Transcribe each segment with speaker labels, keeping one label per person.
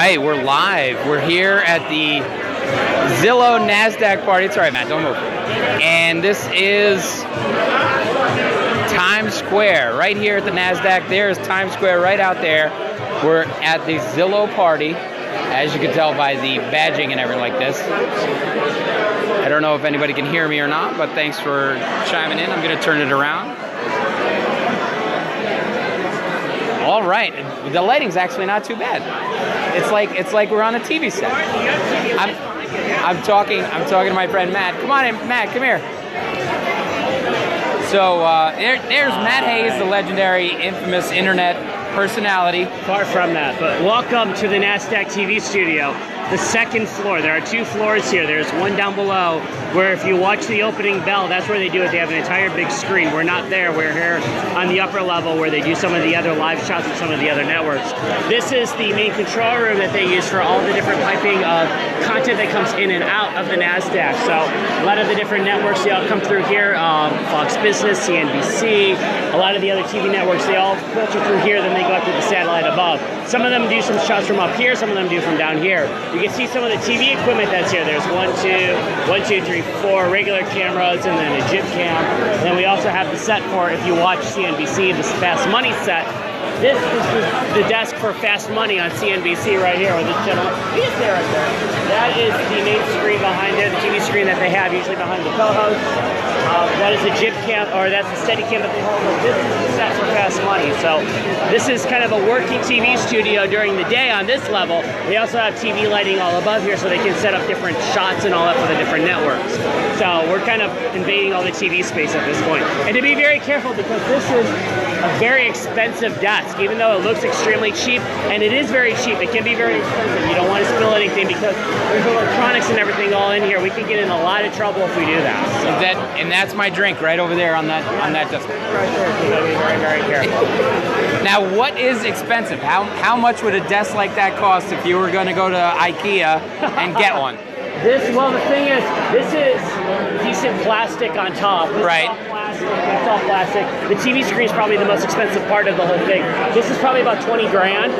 Speaker 1: right, we're live. We're here at the Zillow Nasdaq party. It's all right, Matt, don't move. And this is Times Square, right here at the Nasdaq. There's Times Square right out there. We're at the Zillow party, as you can tell by the badging and everything like this. I don't know if anybody can hear me or not, but thanks for chiming in. I'm going to turn it around. All right, the lighting's actually not too bad. It's like we're on a TV set. I'm talking to my friend Matt. Come on in, Matt, come here. So there's Matt Hayes, the legendary, infamous internet personality.
Speaker 2: Far from that, but welcome to the Nasdaq TV studio. The second floor. There are two floors here. There's one down below where if you watch the opening bell, that's where they do it. They have an entire big screen. We're not there. We're here on the upper level where they do some of the other live shots and some of the other networks. This is the main control room that they use for all the different piping of content that comes in and out of the Nasdaq. So a lot of the different networks, they all come through here. Fox Business, CNBC, a lot of the other TV networks, they all filter through here, then they go up to the satellite above. Some of them do some shots from up here, some of them do from down here. You can see some of the TV equipment that's here. There's 4 regular cameras and then a jib cam. And then we also have the set for, if you watch CNBC, this Fast Money set. This is the desk for Fast Money on CNBC right here with this gentleman. He is there right there. That is the main screen behind there, the TV screen that they have usually behind the co-host. That is a jib cam, or that's a steady cam that they hold. This is the set for Fast Money. So this is kind of a working TV studio during the day on this level. They also have TV lighting all above here so they can set up different shots and all that for the different networks. So we're kind of invading all the TV space at this point. And to be very careful because this is a very expensive desk, even though it looks extremely cheap, and it is very cheap. It can be very expensive. You don't want to spill anything because there's electronics and everything all in here. We can get in a lot of trouble if we do that. So.
Speaker 1: And that's my drink right over there on that desk.
Speaker 2: Right there. You gotta be very, very careful.
Speaker 1: Now, what is expensive? How much would a desk like that cost if you were going to go to IKEA and get one?
Speaker 2: Well, the thing is, this is decent plastic on top. This
Speaker 1: right.
Speaker 2: It's all plastic. The TV screen is probably the most expensive part of the whole thing. This is probably about 20 grand.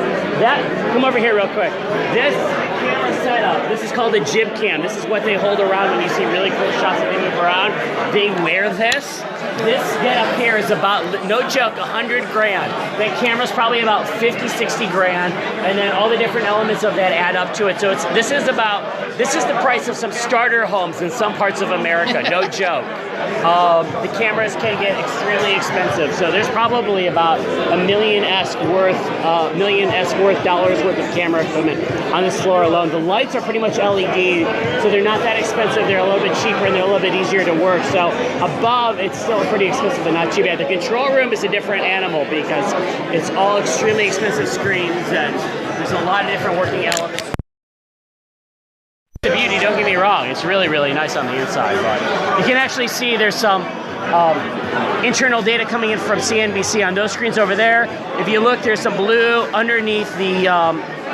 Speaker 2: Come over here real quick. This camera setup, this is called a jib cam. This is what they hold around when you see really cool shots that they move around. They wear this. This getup here is about, no joke, 100 grand. That camera's probably about 50, 60 grand. And then all the different elements of that add up to it. So this is the price of some starter homes in some parts of America, no joke. The cameras can get extremely expensive. So there's probably about $1 million-esque worth dollars worth of camera equipment on this floor alone. The lights are pretty much LED, so they're not that expensive. They're a little bit cheaper and they're a little bit easier to work. So above, it's still pretty expensive, but not too bad. The control room is a different animal because it's all extremely expensive screens and there's a lot of different working elements. The beauty, don't get me wrong, it's really, really nice on the inside, but you can actually see there's some internal data coming in from CNBC on those screens over there. If you look, there's some blue underneath the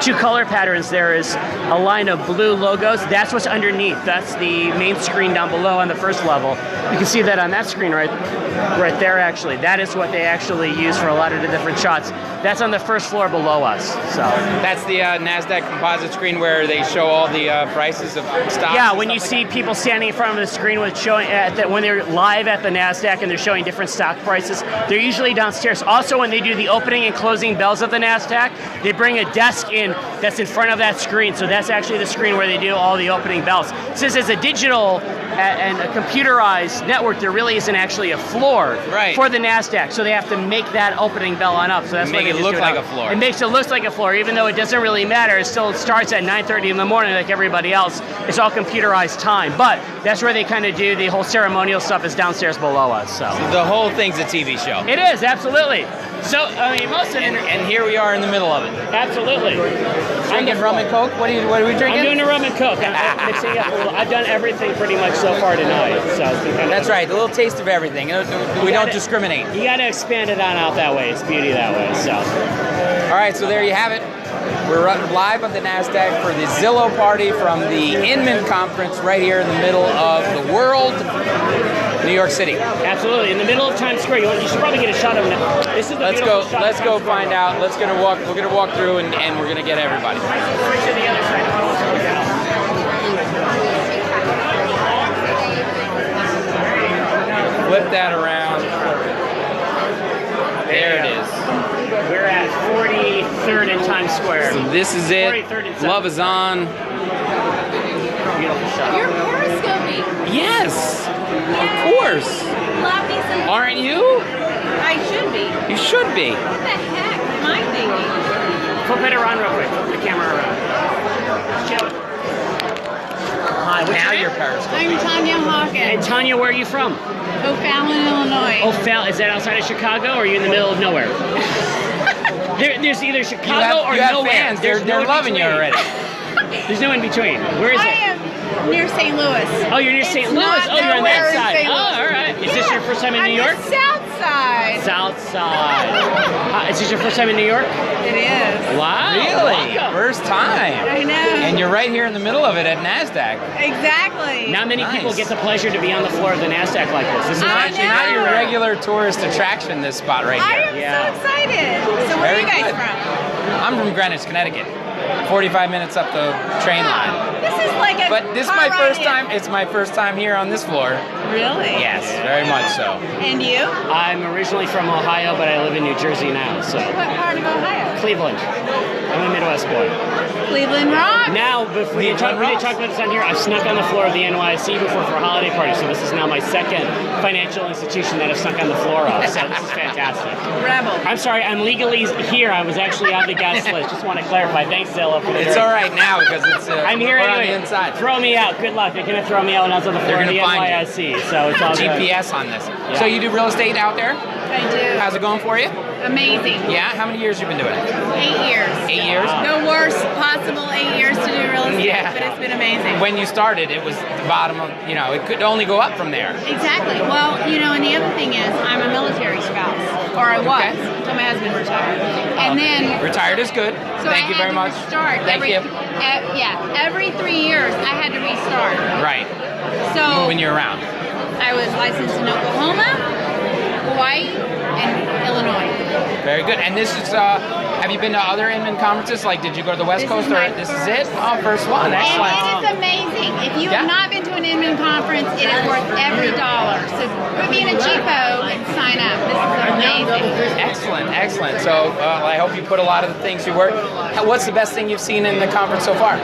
Speaker 2: two color patterns. There is a line of blue logos. That's what's underneath. That's the main screen down below on the first level. You can see that on that screen right there, actually. That is what they actually use for a lot of the different shots. That's on the first floor below us. So
Speaker 1: that's the Nasdaq composite screen where they show all the prices of stocks.
Speaker 2: Yeah, when you see people standing in front of the screen with showing when they're live at the Nasdaq and they're showing different stock prices, they're usually downstairs. Also, when they do the opening and closing bells of the Nasdaq, they bring a desk in that's in front of that screen. So that's actually the screen where they do all the opening bells. Since it's a digital and a computerized network, there really isn't actually a floor for the Nasdaq. So they have to make that opening bell on up. So that's
Speaker 1: make it look like a floor.
Speaker 2: It makes it look like a floor, even though it doesn't really matter. It still starts at 9:30 in the morning like everybody else. It's all computerized time. But that's where they kind of do the whole ceremonial stuff is downstairs below us. So
Speaker 1: the whole thing's a TV show.
Speaker 2: It is, absolutely. So, I mean, most of it.
Speaker 1: And here we are in the middle of it.
Speaker 2: Absolutely.
Speaker 1: Drinking rum and Coke? What are we drinking?
Speaker 2: I'm doing a rum and Coke. I'm mixing up a little. I've done everything pretty much so far tonight. So it's been
Speaker 1: That's right. A little taste of everything. We don't discriminate.
Speaker 2: You got to expand it on out that way. It's beauty that way. So.
Speaker 1: All right. So there you have it. We're live on the Nasdaq for the Zillow party from the Inman Conference right here in the middle of the world. New York City.
Speaker 2: Absolutely, in the middle of Times Square. You should probably get a shot of it. This is the
Speaker 1: Let's go.
Speaker 2: beautiful shot
Speaker 1: Let's
Speaker 2: of
Speaker 1: go
Speaker 2: Times Square.
Speaker 1: find out. We're gonna walk through and we're gonna get everybody.
Speaker 2: Switch to the other side.
Speaker 1: Flip that around. There it is.
Speaker 2: We're at 43rd in Times Square.
Speaker 1: So this is it.
Speaker 2: 43rd and 7th.
Speaker 1: Love is on.
Speaker 2: Beautiful shot.
Speaker 3: You're periscoping.
Speaker 1: Yes, of course.
Speaker 3: Love me some.
Speaker 1: Aren't you?
Speaker 3: I should be.
Speaker 1: You should be.
Speaker 3: What the heck am I thinking?
Speaker 2: Flip it around real quick. Flip the camera around. Chill. Hi, what's
Speaker 1: Now
Speaker 2: your
Speaker 1: you're
Speaker 2: name?
Speaker 1: Periscope.
Speaker 3: I'm Tanya
Speaker 2: And
Speaker 3: Hawkins.
Speaker 2: Tanya, where are you from?
Speaker 3: O'Fallon, Illinois.
Speaker 2: O'Fallon. Is that outside of Chicago, or are you in the middle of nowhere? There's either Chicago or
Speaker 1: you have
Speaker 2: nowhere.
Speaker 1: fans.
Speaker 2: There's
Speaker 1: They're
Speaker 2: no in
Speaker 1: loving you
Speaker 2: between.
Speaker 1: already.
Speaker 2: There's no in between. Where is
Speaker 3: I
Speaker 2: it?
Speaker 3: am near St. Louis.
Speaker 2: Oh, you're near
Speaker 3: It's
Speaker 2: St. Louis.
Speaker 3: not
Speaker 2: Oh, you're on
Speaker 3: nowhere
Speaker 2: that
Speaker 3: in
Speaker 2: side.
Speaker 3: St.
Speaker 2: Oh,
Speaker 3: Louis.
Speaker 2: all right. Is this your first time in New York?
Speaker 3: I'm the South Side.
Speaker 2: South side. Is this your first time in New York?
Speaker 3: It is.
Speaker 2: Wow.
Speaker 1: Really?
Speaker 2: Welcome.
Speaker 1: First time.
Speaker 3: I know.
Speaker 1: And you're right here in the middle of it at Nasdaq.
Speaker 3: Exactly.
Speaker 2: Not many people
Speaker 1: Nice.
Speaker 2: get the pleasure to be on the floor of the Nasdaq like this. This is
Speaker 3: I
Speaker 2: actually
Speaker 3: know.
Speaker 1: Not your regular tourist attraction, this spot right
Speaker 3: I
Speaker 1: here.
Speaker 3: am
Speaker 2: Yeah.
Speaker 3: so excited. So where are
Speaker 1: Very
Speaker 3: you guys
Speaker 1: good.
Speaker 3: from?
Speaker 1: I'm from Greenwich, Connecticut. 45 minutes up the train line.
Speaker 3: This is like a
Speaker 1: But this is
Speaker 3: car
Speaker 1: my
Speaker 3: ride
Speaker 1: first
Speaker 3: in.
Speaker 1: time. It's my first time here on this floor.
Speaker 3: Really?
Speaker 1: Yes, very much so.
Speaker 3: And you?
Speaker 2: I'm originally from Ohio, but I live in New Jersey now. So
Speaker 3: What part of Ohio?
Speaker 2: Cleveland. I'm a Midwest boy.
Speaker 3: Cleveland Rock.
Speaker 2: Now, before we didn't talk about this on here, I've snuck on the floor of the NYC before for a holiday party. So this is now my second financial institution that I've snuck on the floor of. So this is fantastic.
Speaker 3: Rebel.
Speaker 2: I'm sorry, I'm legally here. I was actually on the guest list. Just want to clarify. Thanks, Zillow, for the
Speaker 1: It's all right now because it's.
Speaker 2: I'm here
Speaker 1: we're on
Speaker 2: anyway.
Speaker 1: the inside.
Speaker 2: Throw me out. Good luck. They're gonna throw me out when I was on the floor
Speaker 1: They're
Speaker 2: of the
Speaker 1: gonna find you.
Speaker 2: NYC. So it's all good.
Speaker 1: GPS on this.
Speaker 2: Yeah.
Speaker 1: So you do real estate out there?
Speaker 3: I do.
Speaker 1: How's it going for you?
Speaker 3: Amazing.
Speaker 1: Yeah. How many years you been doing it?
Speaker 3: 8 years.
Speaker 1: 8 years.
Speaker 3: The worst possible 8 years to do real estate,
Speaker 1: Yeah.
Speaker 3: but it's been amazing.
Speaker 1: When you started, it was the bottom of. It could only go up from there.
Speaker 3: Exactly. Well, and the other thing is, I'm a military spouse, or I was,
Speaker 1: Okay.
Speaker 3: until my husband retired. And then,
Speaker 1: Retired is good.
Speaker 3: so
Speaker 1: Thank
Speaker 3: I
Speaker 1: you
Speaker 3: had
Speaker 1: very
Speaker 3: to
Speaker 1: much.
Speaker 3: restart.
Speaker 1: Thank you.
Speaker 3: Every 3 years, I had to restart.
Speaker 1: Right.
Speaker 3: So
Speaker 1: Moving you around.
Speaker 3: I was licensed in Oklahoma, Hawaii, and Illinois.
Speaker 1: Very good. And this is. Have you been to other Inman conferences? Like, did you go to the West
Speaker 3: This
Speaker 1: Coast,
Speaker 3: is
Speaker 1: or
Speaker 3: my
Speaker 1: this is
Speaker 3: first.
Speaker 1: it? Oh, first one. Excellent.
Speaker 3: And it is amazing. If you
Speaker 1: Yeah.
Speaker 3: have not been to an Inman conference, it is worth every dollar. So put me in a cheapo and sign up. This is amazing.
Speaker 1: Excellent, excellent. So I hope you put a lot of the things you work. What's the best thing you've seen in the conference so far?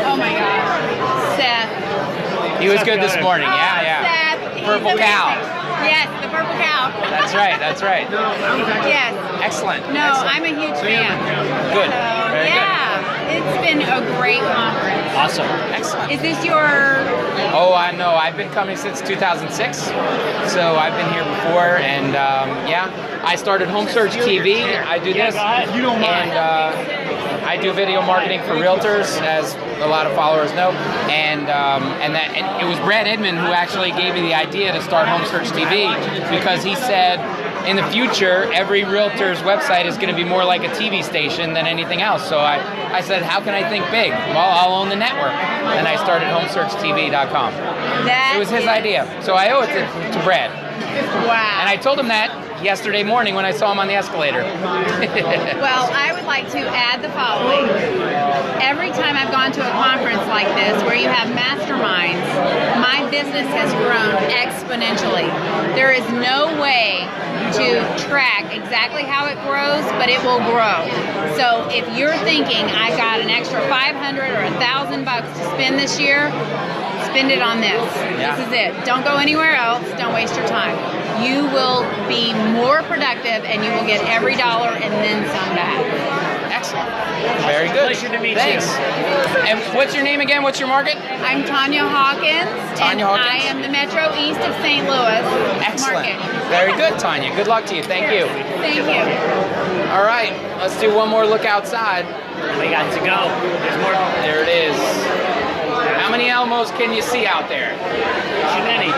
Speaker 3: Oh my God. Seth.
Speaker 1: He was good this morning. Yeah, yeah.
Speaker 3: Seth. He's
Speaker 1: Purple
Speaker 3: amazing.
Speaker 1: cow.
Speaker 3: Yes, the purple cow.
Speaker 1: That's right. That's right.
Speaker 3: Yes.
Speaker 1: Excellent.
Speaker 3: No,
Speaker 1: excellent.
Speaker 3: I'm a huge fan.
Speaker 1: Good.
Speaker 3: So,
Speaker 1: Very
Speaker 3: yeah, it's been a great conference.
Speaker 2: Awesome.
Speaker 1: Excellent.
Speaker 3: Is this your?
Speaker 1: Oh, I know. I've been coming since 2006, so I've been here before, and yeah, I started Home Search TV. I do
Speaker 2: Yeah,
Speaker 1: this,
Speaker 2: go ahead. You don't mind.
Speaker 1: and I do video marketing for Realtors, as a lot of followers know, and it was Brad Edmond who actually gave me the idea to start Home Search TV because he said, in the future, every realtor's website is going to be more like a TV station than anything else. So I said, how can I think big? Well, I'll own the network. And I started HomeSearchTV.com.
Speaker 3: That
Speaker 1: It was his
Speaker 3: is-
Speaker 1: idea. So I owe it to Brad.
Speaker 3: Wow.
Speaker 1: And I told him that yesterday morning when I saw him on the escalator.
Speaker 3: Well, I would like to add the following. Every time I've gone to a conference like this where you have masterminds, my business has grown exponentially. There is no way to track exactly how it grows, but it will grow. So if you're thinking I got an extra $500 or $1,000 to spend this year, spend it on this.
Speaker 1: Yeah.
Speaker 3: This is it. Don't go anywhere else. Don't waste your time. You will be more productive and you will get every dollar and then some back.
Speaker 1: Excellent. Very good.
Speaker 2: Pleasure to meet
Speaker 1: Thanks.
Speaker 2: you.
Speaker 1: And what's your name again? What's your market?
Speaker 3: I'm Tanya Hawkins.
Speaker 1: Tanya
Speaker 3: and
Speaker 1: Hawkins.
Speaker 3: I am the Metro East of St. Louis
Speaker 1: Excellent.
Speaker 3: market.
Speaker 1: Very good, Tanya. Good luck to you. Thank you.
Speaker 3: Thank you.
Speaker 1: All right, let's do one more look outside.
Speaker 2: We got to go. There's more.
Speaker 1: There it is. How many Elmos can you see out there?
Speaker 2: Too many.